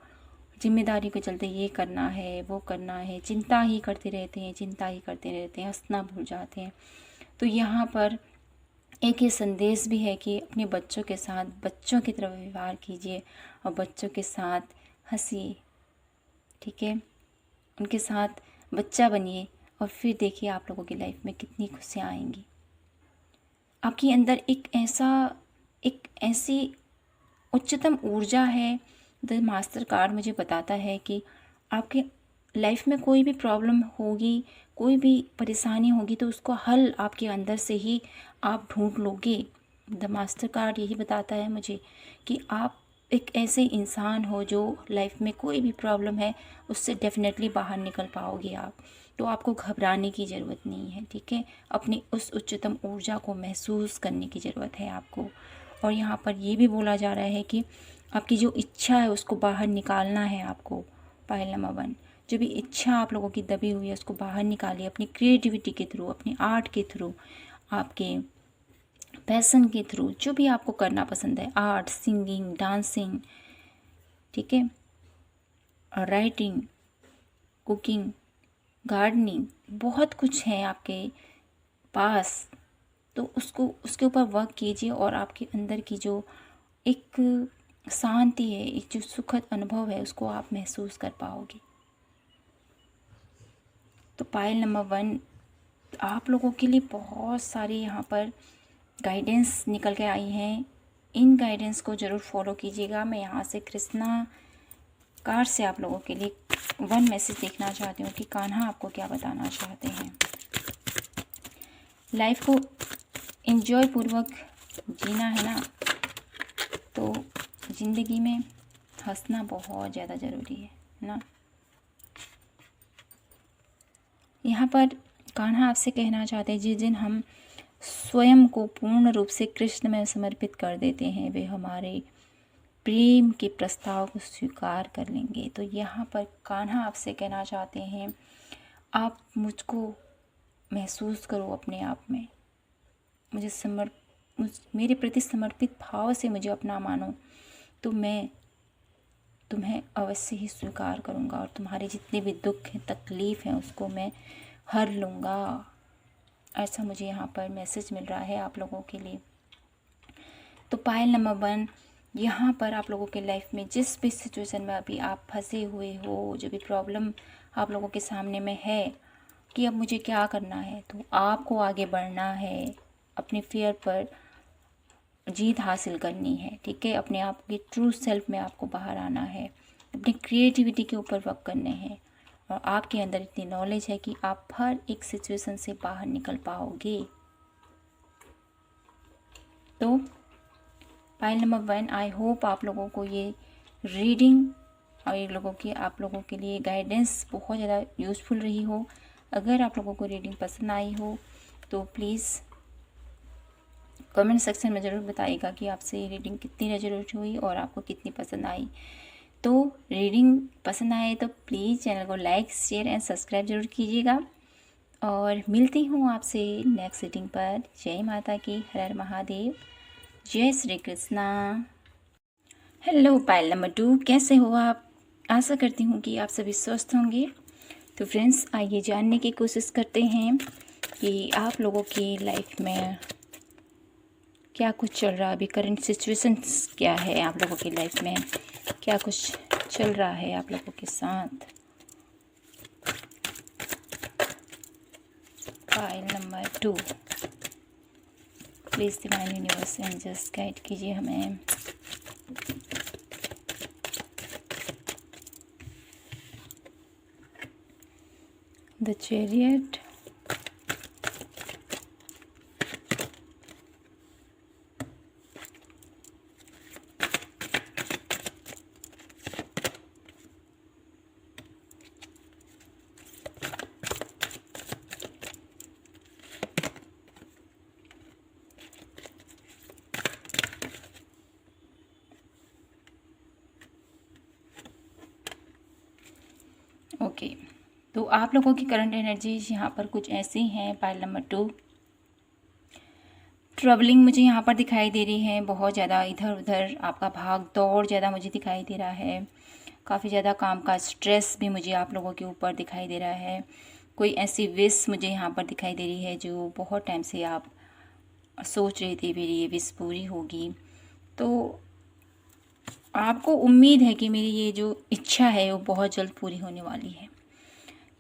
Speaker 1: जिम्मेदारी के चलते ये करना है, वो करना है, चिंता ही करते रहते हैं, चिंता ही करते रहते हैं, हंसना भूल जाते हैं। तो यहाँ पर एक ये संदेश भी है कि अपने बच्चों के साथ बच्चों की तरह व्यवहार कीजिए और बच्चों के साथ हंसिए, ठीक है। उनके साथ बच्चा बनिए और फिर देखिए आप लोगों की लाइफ में कितनी खुशियाँ आएंगी। आपके अंदर एक ऐसी उच्चतम ऊर्जा है। द मास्टर कार्ड मुझे बताता है कि आपके लाइफ में कोई भी प्रॉब्लम होगी, कोई भी परेशानी होगी, तो उसको हल आपके अंदर से ही आप ढूंढ लोगे। द मास्टर कार्ड यही बताता है मुझे कि आप एक ऐसे इंसान हो जो लाइफ में कोई भी प्रॉब्लम है उससे डेफिनेटली बाहर निकल पाओगे आप। तो आपको घबराने की ज़रूरत नहीं है, ठीक है। अपनी उस उच्चतम ऊर्जा को महसूस करने की ज़रूरत है आपको। और यहाँ पर ये भी बोला जा रहा है कि आपकी जो इच्छा है उसको बाहर निकालना है आपको। पायल नंबर 1, जो भी इच्छा आप लोगों की दबी हुई है उसको बाहर निकालिए अपनी क्रिएटिविटी के थ्रू, अपनी आर्ट के थ्रू, आपके पैशन के थ्रू, जो भी आपको करना पसंद है, आर्ट, सिंगिंग, डांसिंग, ठीक है, और राइटिंग, कुकिंग, गार्डनिंग, बहुत कुछ है आपके पास। तो उसके ऊपर वर्क कीजिए और आपके अंदर की जो एक शांति है, एक जो सुखद अनुभव है, उसको आप महसूस कर पाओगे। तो पायल नंबर 1 आप लोगों के लिए बहुत सारी यहाँ पर गाइडेंस निकल के आई हैं। इन गाइडेंस को ज़रूर फॉलो कीजिएगा। मैं यहाँ से कृष्णा कार्ड से आप लोगों के लिए 1 मैसेज देखना चाहती हूँ कि कान्हा आपको क्या बताना चाहते हैं। लाइफ को एंजॉय पूर्वक जीना है ना, तो ज़िंदगी में हंसना बहुत ज़्यादा ज़रूरी है ना। यहाँ पर कान्हा आपसे कहना चाहते हैं, जिस दिन हम स्वयं को पूर्ण रूप से कृष्ण में समर्पित कर देते हैं, वे हमारे प्रेम के प्रस्ताव को स्वीकार कर लेंगे। तो यहाँ पर कान्हा आपसे कहना चाहते हैं, आप मुझको महसूस करो अपने आप में, मेरे प्रति समर्पित भाव से मुझे अपना मानो, तो मैं तुम्हें अवश्य ही स्वीकार करूँगा और तुम्हारे जितने भी दुख हैं, तकलीफ़ हैं, उसको मैं हर लूँगा। ऐसा मुझे यहाँ पर मैसेज मिल रहा है आप लोगों के लिए। तो पायल नंबर 1 यहाँ पर आप लोगों के लाइफ में जिस भी सिचुएशन में अभी आप फंसे हुए हो, जो भी प्रॉब्लम आप लोगों के सामने में है कि अब मुझे क्या करना है, तो आपको आगे बढ़ना है, अपने फियर पर जीत हासिल करनी है, ठीक है। अपने आप के ट्रू सेल्फ में आपको बाहर आना है, अपनी क्रिएटिविटी के ऊपर वर्क करने हैं और आपके अंदर इतनी नॉलेज है कि आप हर एक सिचुएशन से बाहर निकल पाओगे। तो पायल नंबर 1 आई होप आप लोगों को ये रीडिंग और आप लोगों के लिए गाइडेंस बहुत ज़्यादा यूज़फुल रही हो। अगर आप लोगों को रीडिंग पसंद आई हो तो प्लीज़ कमेंट सेक्शन में ज़रूर बताइएगा कि आपसे ये रीडिंग कितनी रेजोनेट हुई और आपको कितनी पसंद आई। तो रीडिंग पसंद आए तो प्लीज़ चैनल को लाइक, शेयर एंड सब्सक्राइब जरूर कीजिएगा और मिलती हूँ आपसे नेक्स्ट रीडिंग पर। जय माता की, हर हर महादेव, जय Shri Krishna. Hello pile number 2, कैसे हो आप? आशा करती हूँ कि आप सभी स्वस्थ होंगे। तो फ्रेंड्स, आइए जानने की कोशिश करते हैं कि आप लोगों की लाइफ में क्या कुछ चल रहा है अभी, करंट सिचुएशंस क्या है आप लोगों की लाइफ में, क्या कुछ चल रहा है आप लोगों के साथ। File number 2, please divine universe angels guide कीजिए हमें। द चैरियट, ओके, तो आप लोगों की करंट एनर्जीज यहाँ पर कुछ ऐसी हैं। पाइल नंबर 2, ट्रैवलिंग मुझे यहाँ पर दिखाई दे रही है, बहुत ज़्यादा इधर उधर आपका भाग दौड़ ज़्यादा मुझे दिखाई दे रहा है। काफ़ी ज़्यादा काम का स्ट्रेस भी मुझे आप लोगों के ऊपर दिखाई दे रहा है। कोई ऐसी विश मुझे यहाँ पर दिखाई दे रही है जो बहुत टाइम से आप सोच रहे थे मेरी ये विश पूरी होगी। तो आपको उम्मीद है कि मेरी ये जो इच्छा है वो बहुत जल्द पूरी होने वाली है।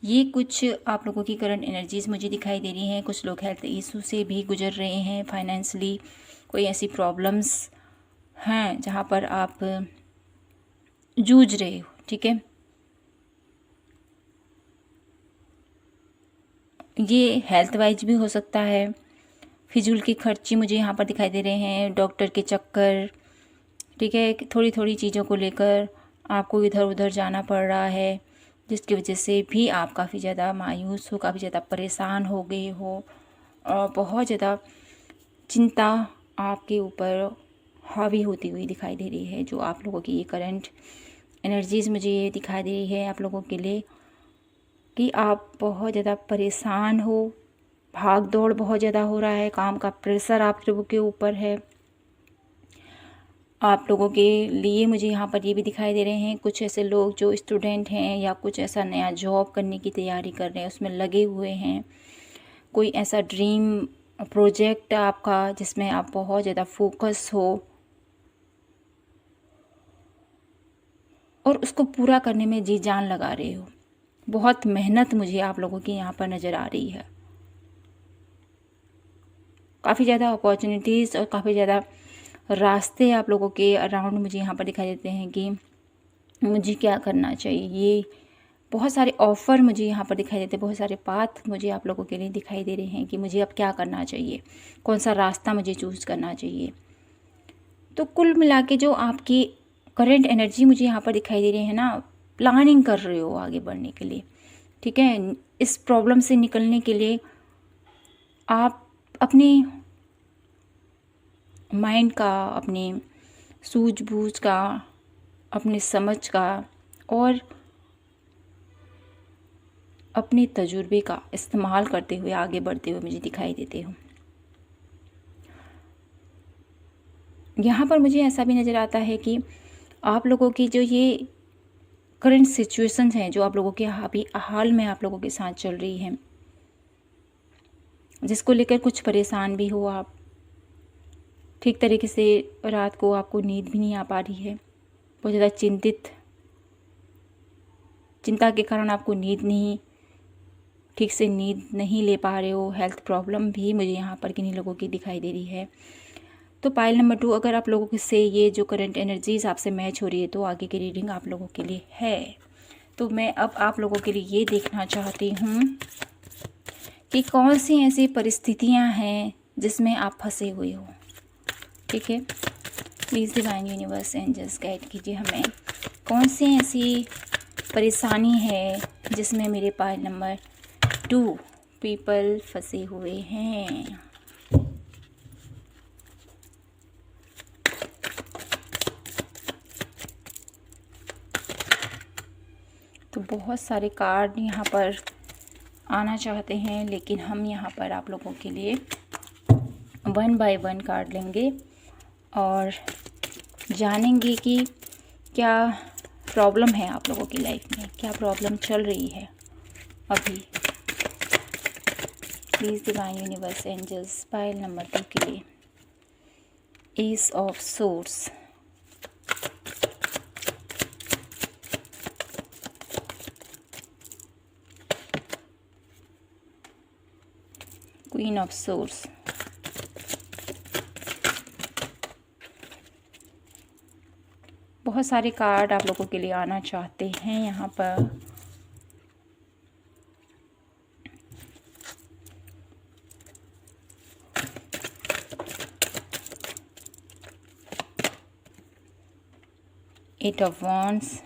Speaker 1: ये कुछ आप लोगों की करंट एनर्जीज मुझे दिखाई दे रही हैं। कुछ लोग हेल्थ इशू से भी गुजर रहे हैं, फाइनेंशियली कोई ऐसी प्रॉब्लम्स हैं जहाँ पर आप जूझ रहे हो, ठीक है। ये हेल्थ वाइज भी हो सकता है। फिजूल की खर्ची मुझे यहाँ पर दिखाई दे रहे हैं, डॉक्टर के चक्कर, ठीक है। थोड़ी थोड़ी चीज़ों को लेकर आपको इधर उधर जाना पड़ रहा है, जिसकी वजह से भी आप काफ़ी ज़्यादा मायूस हो, काफ़ी ज़्यादा परेशान हो गए हो और बहुत ज़्यादा चिंता आपके ऊपर हावी होती हुई दिखाई दे रही है। जो आप लोगों की ये करंट एनर्जीज़ मुझे ये दिखाई दे रही है आप लोगों के लिए कि आप बहुत ज़्यादा परेशान हो, भाग दौड़ बहुत ज़्यादा हो रहा है, काम का प्रेशर आप लोगों के ऊपर है। आप लोगों के लिए मुझे यहाँ पर ये भी दिखाई दे रहे हैं कुछ ऐसे लोग जो स्टूडेंट हैं या कुछ ऐसा नया जॉब करने की तैयारी कर रहे हैं, उसमें लगे हुए हैं। कोई ऐसा ड्रीम प्रोजेक्ट आपका जिसमें आप बहुत ज़्यादा फोकस हो और उसको पूरा करने में जी जान लगा रहे हो। बहुत मेहनत मुझे आप लोगों की यहाँ पर नज़र आ रही है। काफ़ी ज़्यादा अपॉर्चुनिटीज़ और काफ़ी ज़्यादा रास्ते आप लोगों के अराउंड मुझे यहाँ पर दिखाई देते हैं कि मुझे क्या करना चाहिए। ये बहुत सारे ऑफ़र मुझे यहाँ पर दिखाई देते हैं, बहुत सारे पाथ मुझे आप लोगों के लिए दिखाई दे रहे हैं कि मुझे अब क्या करना चाहिए, कौन सा रास्ता मुझे चूज़ करना चाहिए। तो कुल मिला के जो आपकी करंट एनर्जी मुझे यहाँ पर दिखाई दे रही है ना, प्लानिंग कर रहे हो आगे बढ़ने के लिए, ठीक है। इस प्रॉब्लम से निकलने के लिए आप अपने माइंड का, अपने सूझबूझ का, अपने समझ का और अपने तजुर्बे का इस्तेमाल करते हुए आगे बढ़ते हुए मुझे दिखाई देते हो। यहाँ पर मुझे ऐसा भी नज़र आता है कि आप लोगों की जो ये करंट सिचुएशंस हैं जो आप लोगों के अभी हाल में आप लोगों के साथ चल रही हैं, जिसको लेकर कुछ परेशान भी हो आप, ठीक तरीके से रात को आपको नींद भी नहीं आ पा रही है, बहुत ज़्यादा चिंता के कारण आपको ठीक से नींद नहीं ले पा रहे हो। हेल्थ प्रॉब्लम भी मुझे यहाँ पर किन्हीं लोगों की दिखाई दे रही है। तो पाइल नंबर 2, अगर आप लोगों से ये जो करंट एनर्जीज आपसे मैच हो रही है तो आगे की रीडिंग आप लोगों के लिए है। तो मैं अब आप लोगों के लिए ये देखना चाहती हूँ कि कौन सी ऐसी परिस्थितियाँ हैं जिसमें आप फंसे हुए हो, ठीक है। Please divine universe angels guide कीजिए हमें, कौन सी ऐसी परेशानी है जिसमें मेरे पाइल नंबर 2 पीपल फंसे हुए हैं। तो बहुत सारे कार्ड यहाँ पर आना चाहते हैं, लेकिन हम यहाँ पर आप लोगों के लिए 1 बाय 1 कार्ड लेंगे और जानेंगे कि क्या प्रॉब्लम है आप लोगों की लाइफ में, क्या प्रॉब्लम चल रही है अभी। Please divine universe angels pile number 2 के लिए ace of swords, queen of swords, बहुत सारे कार्ड आप लोगों के लिए आना चाहते हैं यहाँ पर। Eight of wands,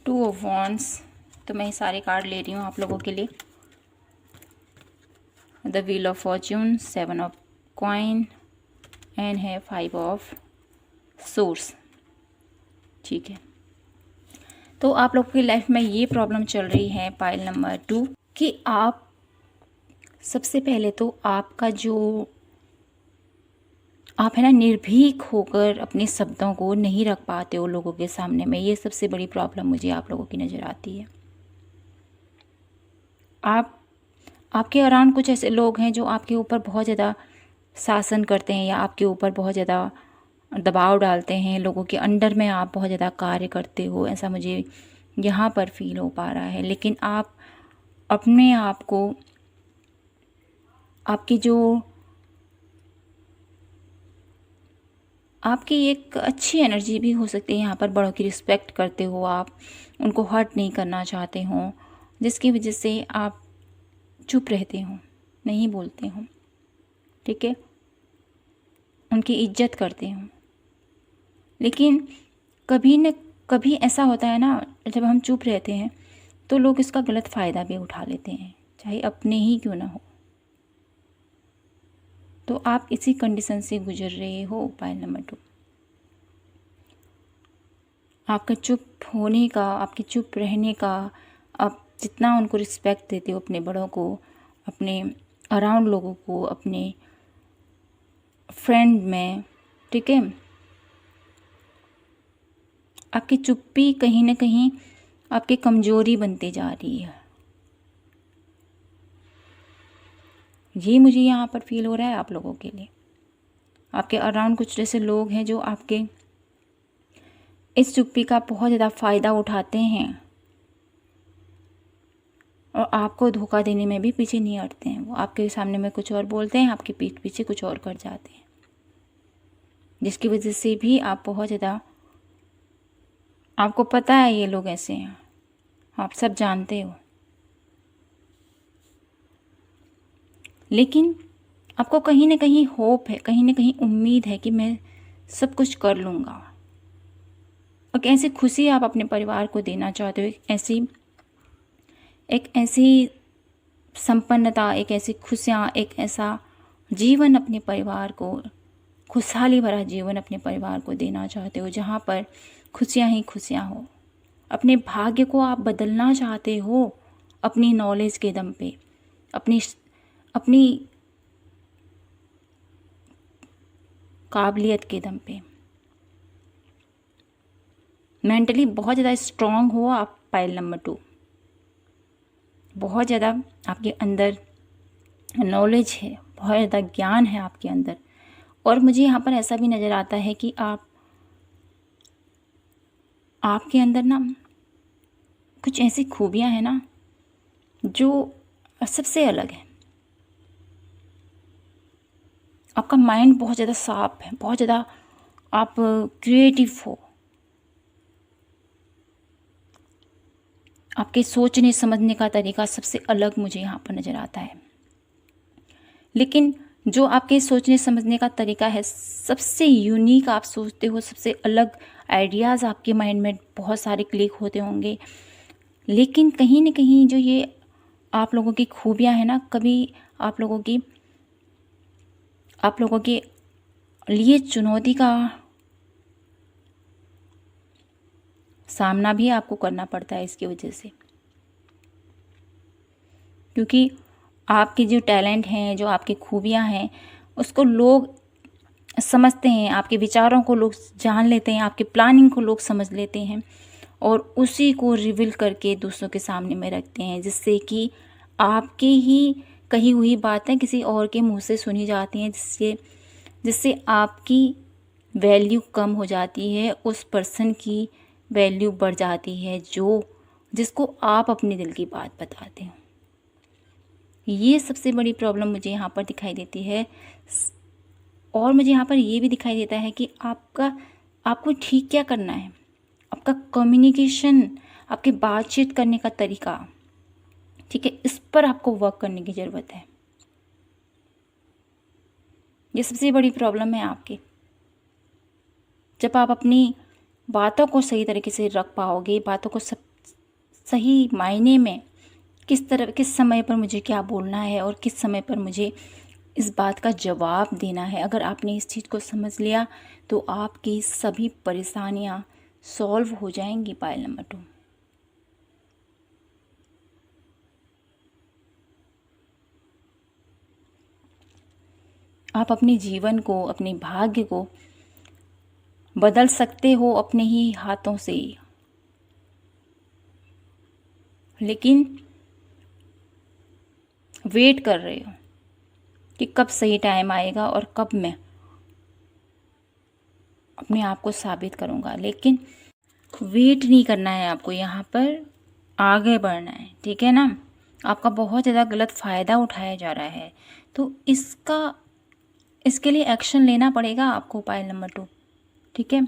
Speaker 1: two of wands. तो मैं सारे कार्ड ले रही हूँ आप लोगों के लिए। The wheel of Fortune, 7 of coin and है 5 ऑफ सोर्स। ठीक है, तो आप लोगों की लाइफ में ये प्रॉब्लम चल रही है पाइल नंबर 2 कि आप सबसे पहले तो आपका जो आप है ना निर्भीक होकर अपने शब्दों को नहीं रख पाते हो लोगों के सामने में। ये सबसे बड़ी प्रॉब्लम मुझे आप लोगों की नज़र आती है। आपके अराउंड कुछ ऐसे लोग हैं जो आपके ऊपर बहुत ज़्यादा शासन करते हैं या आपके ऊपर बहुत ज़्यादा दबाव डालते हैं। लोगों के अंडर में आप बहुत ज़्यादा कार्य करते हो, ऐसा मुझे यहाँ पर फील हो पा रहा है। लेकिन आप अपने आप को, आपकी एक अच्छी एनर्जी भी हो सकती है यहाँ पर, बड़ों की रिस्पेक्ट करते हो आप, उनको हर्ट नहीं करना चाहते हो, जिसकी वजह से आप चुप रहते हो, नहीं बोलते हो। ठीक है, उनकी इज्जत करते हो। लेकिन कभी न कभी ऐसा होता है ना, जब हम चुप रहते हैं तो लोग इसका गलत फ़ायदा भी उठा लेते हैं, चाहे अपने ही क्यों ना हो। तो आप इसी कंडीशन से गुजर रहे हो पाइल नंबर 2। आपका चुप होने का, आपके चुप रहने का, आप जितना उनको रिस्पेक्ट देते हो, अपने बड़ों को, अपने अराउंड लोगों को, अपने फ्रेंड में, ठीक है, आपकी चुप्पी कहीं ना कहीं आपकी कमज़ोरी बनती जा रही है। ये मुझे यहाँ पर फील हो रहा है आप लोगों के लिए। आपके अराउंड कुछ ऐसे लोग हैं जो आपके इस चुप्पी का बहुत ज़्यादा फ़ायदा उठाते हैं और आपको धोखा देने में भी पीछे नहीं हटते हैं। वो आपके सामने में कुछ और बोलते हैं, आपके पीठ पीछे कुछ और कर जाते हैं, जिसकी वजह से भी आप बहुत ज़्यादा, आपको पता है ये लोग ऐसे हैं, आप सब जानते हो। लेकिन आपको कहीं ना कहीं होप है, कहीं ना कहीं उम्मीद है कि मैं सब कुछ कर लूँगा। और ऐसी खुशी आप अपने परिवार को देना चाहते हो, एक ऐसी संपन्नता, एक ऐसी खुशियाँ, एक ऐसा जीवन अपने परिवार को, खुशहाली भरा जीवन अपने परिवार को देना चाहते हो, जहाँ पर खुशियाँ ही खुशियाँ हो। अपने भाग्य को आप बदलना चाहते हो अपनी नॉलेज के दम पे, अपनी काबिलियत के दम पे। मेंटली बहुत ज़्यादा स्ट्रांग हो आप पाइल नंबर 2। बहुत ज़्यादा आपके अंदर नॉलेज है, बहुत ज़्यादा ज्ञान है आपके अंदर। और मुझे यहाँ पर ऐसा भी नज़र आता है कि आपके अंदर ना कुछ ऐसी खूबियाँ हैं ना जो सबसे अलग है। आपका माइंड बहुत ज़्यादा शार्प है, बहुत ज़्यादा आप क्रिएटिव हो, आपके सोचने समझने का तरीका सबसे अलग मुझे यहाँ पर नज़र आता है। लेकिन जो आपके सोचने समझने का तरीका है सबसे यूनिक, आप सोचते हो सबसे अलग आइडियाज़ आपके माइंड में बहुत सारे क्लिक होते होंगे। लेकिन कहीं ना कहीं जो ये आप लोगों की खूबियाँ हैं ना, कभी आप लोगों के लिए चुनौती का सामना भी आपको करना पड़ता है इसकी वजह से। क्योंकि आपके जो टैलेंट हैं, जो आपकी खूबियाँ हैं, उसको लोग समझते हैं, आपके विचारों को लोग जान लेते हैं, आपके प्लानिंग को लोग समझ लेते हैं और उसी को रिवील करके दूसरों के सामने में रखते हैं, जिससे कि आपकी ही कही हुई बातें किसी और के मुंह से सुनी जाती हैं, जिससे आपकी वैल्यू कम हो जाती है, उस पर्सन की वैल्यू बढ़ जाती है जिसको आप अपने दिल की बात बताते हो। ये सबसे बड़ी प्रॉब्लम मुझे यहाँ पर दिखाई देती है। और मुझे यहाँ पर ये भी दिखाई देता है कि आपको ठीक क्या करना है, आपका कम्युनिकेशन, आपके बातचीत करने का तरीका, ठीक है, इस पर आपको वर्क करने की ज़रूरत है। ये सबसे बड़ी प्रॉब्लम है आपकी। जब आप अपनी बातों को सही तरीके से रख पाओगे, बातों को सही मायने में किस समय पर मुझे क्या बोलना है और किस समय पर मुझे इस बात का जवाब देना है। अगर आपने इस चीज़ को समझ लिया तो आपकी सभी परेशानियां सॉल्व हो जाएंगी। पायल नंबर 2, आप अपने जीवन को, अपने भाग्य को बदल सकते हो अपने ही हाथों से, लेकिन वेट कर रहे हो कि कब सही टाइम आएगा और कब मैं अपने आप को साबित करूंगा। लेकिन वेट नहीं करना है आपको, यहाँ पर आगे बढ़ना है, ठीक है ना। आपका बहुत ज़्यादा गलत फ़ायदा उठाया जा रहा है, तो इसके लिए एक्शन लेना पड़ेगा आपको। पायल नंबर 2, ठीक है।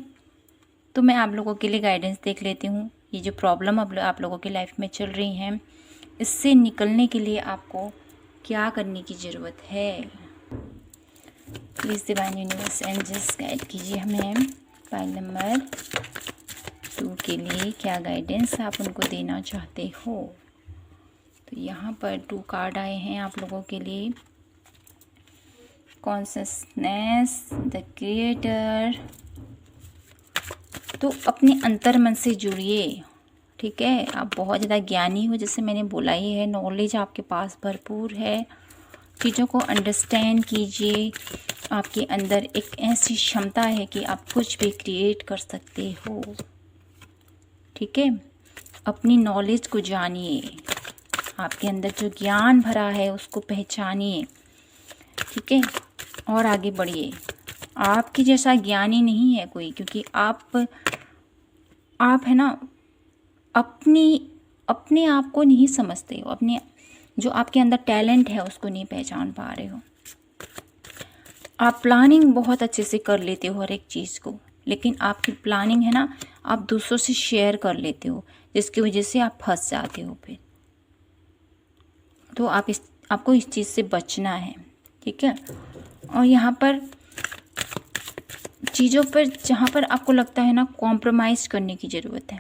Speaker 1: तो मैं आप लोगों के लिए गाइडेंस देख लेती हूँ। ये जो प्रॉब्लम अब आप लोगों की लाइफ में चल रही हैं, इससे निकलने के लिए आपको क्या करने की ज़रूरत है। Please divine universe angels guide कीजिए हमें पायल नंबर 2 के लिए क्या गाइडेंस आप उनको देना चाहते हो। तो यहाँ पर 2 कार्ड आए हैं आप लोगों के लिए। Consciousness, the creator. तो अपने अंतर मन से जुड़िए, ठीक है। आप बहुत ज़्यादा ज्ञानी हो, जैसे मैंने बोला ही है, नॉलेज आपके पास भरपूर है। चीज़ों को अंडरस्टैंड कीजिए। आपके अंदर एक ऐसी क्षमता है कि आप कुछ भी क्रिएट कर सकते हो, ठीक है। अपनी नॉलेज को जानिए, आपके अंदर जो ज्ञान भरा है उसको पहचानिए, ठीक है, और आगे बढ़िए। आपके जैसा ज्ञानी नहीं है कोई, क्योंकि आप है ना, अपने आप को नहीं समझते हो, अपने जो आपके अंदर टैलेंट है उसको नहीं पहचान पा रहे हो। आप प्लानिंग बहुत अच्छे से कर लेते हो हर एक चीज़ को, लेकिन आपकी प्लानिंग है ना, आप दूसरों से शेयर कर लेते हो, जिसकी वजह से आप फंस जाते हो फिर। तो आपको इस चीज़ से बचना है, ठीक है। और यहाँ पर चीज़ों पर जहाँ पर आपको लगता है ना कॉम्प्रोमाइज़ करने की ज़रूरत है,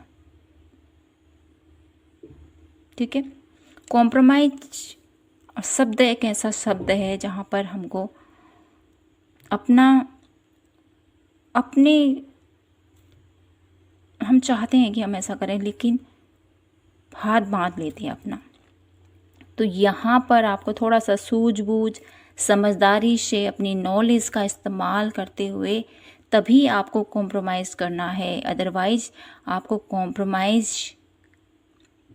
Speaker 1: ठीक है। कॉम्प्रोमाइज शब्द एक ऐसा शब्द है जहाँ पर हमको हम चाहते हैं कि हम ऐसा करें, लेकिन हाथ बांध लेते हैं अपना। तो यहाँ पर आपको थोड़ा सा सूझबूझ, समझदारी से अपनी नॉलेज का इस्तेमाल करते हुए तभी आपको कॉम्प्रोमाइज़ करना है। अदरवाइज़ आपको कॉम्प्रोमाइज़,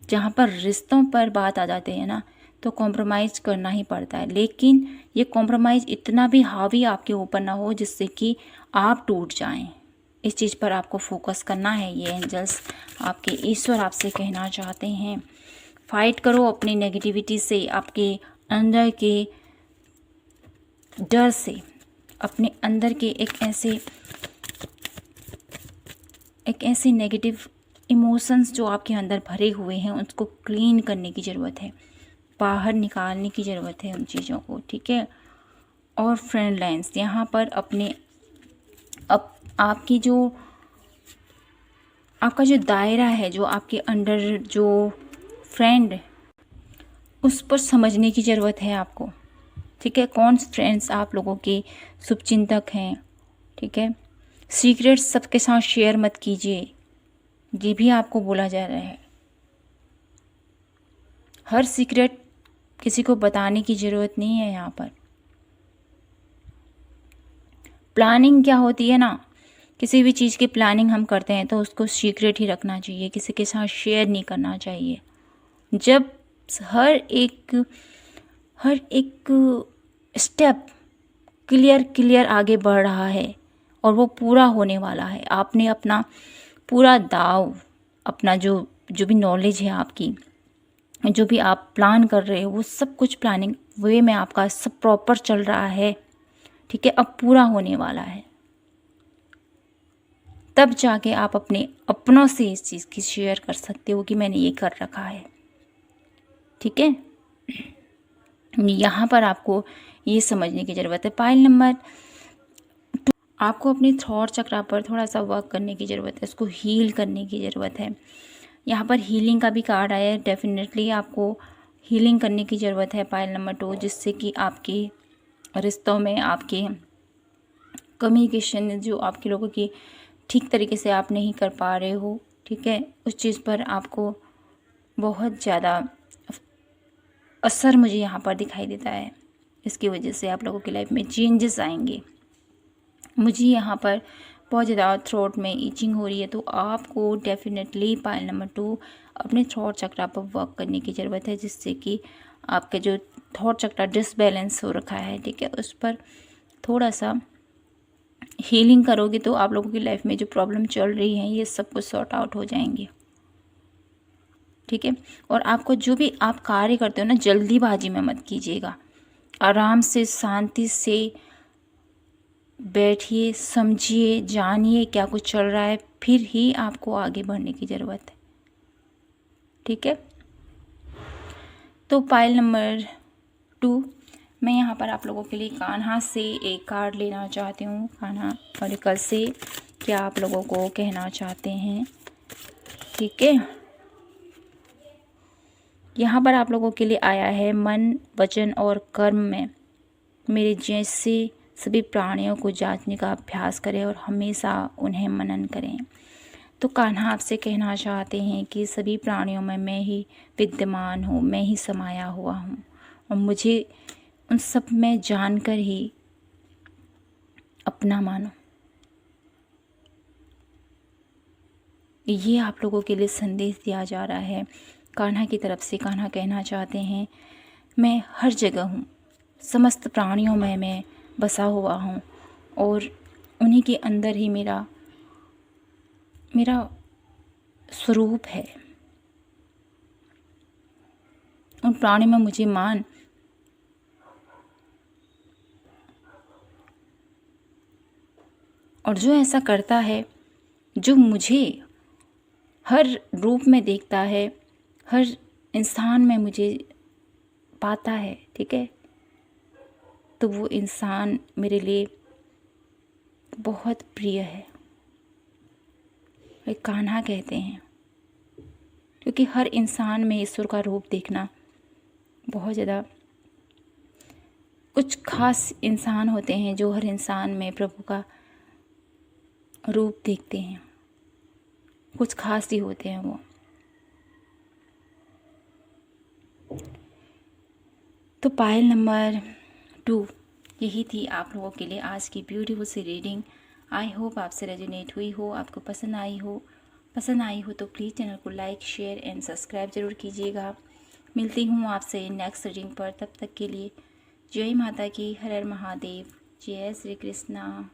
Speaker 1: जहाँ पर रिश्तों पर बात आ जाते हैं ना, तो कॉम्प्रोमाइज़ करना ही पड़ता है। लेकिन ये कॉम्प्रोमाइज़ इतना भी हावी आपके ऊपर ना हो जिससे कि आप टूट जाएं। इस चीज़ पर आपको फोकस करना है। ये एंजल्स, आपके ईश्वर आपसे कहना चाहते हैं, फाइट करो अपनी नेगेटिविटी से, आपके अंदर के डर से, अपने अंदर के एक ऐसे नेगेटिव इमोशंस जो आपके अंदर भरे हुए हैं उसको क्लीन करने की ज़रूरत है, बाहर निकालने की ज़रूरत है उन चीज़ों को, ठीक है। और फ्रेंड लाइन्स, यहाँ पर आपका जो दायरा है, जो आपके अंडर जो फ्रेंड, उस पर समझने की ज़रूरत है आपको, ठीक है। कौन फ्रेंड्स आप लोगों के शुभचिंतक हैं, ठीक है। सीक्रेट्स सबके साथ शेयर मत कीजिए, ये भी आपको बोला जा रहा है। हर सीक्रेट किसी को बताने की ज़रूरत नहीं है। यहाँ पर प्लानिंग क्या होती है ना, किसी भी चीज़ की प्लानिंग हम करते हैं तो उसको सीक्रेट ही रखना चाहिए, किसी के साथ शेयर नहीं करना चाहिए। जब हर एक स्टेप क्लियर आगे बढ़ रहा है और वो पूरा होने वाला है, आपने अपना पूरा दाव, अपना जो भी नॉलेज है आपकी, जो भी आप प्लान कर रहे हो, वो सब कुछ प्लानिंग वे में आपका सब प्रॉपर चल रहा है, ठीक है। अब पूरा होने वाला है, तब जाके आप अपने अपनों से इस चीज़ की शेयर कर सकते हो कि मैंने ये कर रखा है, ठीक है। यहाँ पर आपको ये समझने की ज़रूरत है। पायल नंबर 2, आपको अपने थॉट चक्रा पर थोड़ा सा वर्क करने की ज़रूरत है, इसको हील करने की ज़रूरत है। यहाँ पर हीलिंग का भी कार्ड आया है। डेफिनेटली आपको हीलिंग करने की ज़रूरत है पायल नंबर 2, जिससे कि आपके रिश्तों में, आपके कम्युनिकेशन जो आपके लोगों की ठीक तरीके से आप नहीं कर पा रहे हो, ठीक है, उस चीज़ पर आपको बहुत ज़्यादा असर मुझे यहाँ पर दिखाई देता है। इसकी वजह से आप लोगों की लाइफ में चेंजेस आएंगे। मुझे यहाँ पर बहुत ज़्यादा थ्रोट में ईचिंग हो रही है, तो आपको डेफिनेटली पायल नंबर 2 अपने थॉट चक्रा पर वर्क करने की ज़रूरत है, जिससे कि आपके जो थॉट चक्रा डिसबैलेंस हो रखा है, ठीक है, उस पर थोड़ा सा हीलिंग करोगे तो आप लोगों की लाइफ में जो प्रॉब्लम चल रही है ये सब कुछ सॉर्ट आउट हो जाएंगे, ठीक है। और आपको जो भी आप कार्य करते हो ना, जल्दीबाजी में मत कीजिएगा। आराम से, शांति से बैठिए, समझिए, जानिए क्या कुछ चल रहा है, फिर ही आपको आगे बढ़ने की ज़रूरत है, ठीक है। तो पायल नंबर 2, मैं यहाँ पर आप लोगों के लिए कान्हा से एक कार्ड लेना चाहती हूँ। कान्हा ऑरेकल से क्या आप लोगों को कहना चाहते हैं, ठीक है। यहाँ पर आप लोगों के लिए आया है, मन, वचन और कर्म में मेरे जैसे सभी प्राणियों को जांचने का अभ्यास करें और हमेशा उन्हें मनन करें। तो कान्हा आपसे कहना चाहते हैं कि सभी प्राणियों में मैं ही विद्यमान हूँ, मैं ही समाया हुआ हूँ, और मुझे उन सब में जानकर ही अपना मानो। ये आप लोगों के लिए संदेश दिया जा रहा है कान्हा की तरफ से। कान्हा कहना चाहते हैं, मैं हर जगह हूँ, समस्त प्राणियों में मैं बसा हुआ हूँ, और उन्हीं के अंदर ही मेरा स्वरूप है। उन प्राणियों में मुझे मान, और जो ऐसा करता है, जो मुझे हर रूप में देखता है, हर इंसान में मुझे पाता है, ठीक है, तो वो इंसान मेरे लिए बहुत प्रिय है। वे कान्हा कहते हैं, क्योंकि हर इंसान में ईश्वर का रूप देखना बहुत ज़्यादा, कुछ खास इंसान होते हैं जो हर इंसान में प्रभु का रूप देखते हैं, कुछ खास ही होते हैं वो। तो पायल नंबर 2 यही थी आप लोगों के लिए आज की ब्यूटीफुल सी रीडिंग। आई होप आपसे रेजोनेट हुई हो, आपको पसंद आई हो तो प्लीज़ चैनल को लाइक, शेयर एंड सब्सक्राइब ज़रूर कीजिएगा। मिलती हूँ आपसे नेक्स्ट रीडिंग पर, तब तक के लिए जय माता की, हर हर महादेव, जय श्री कृष्णा।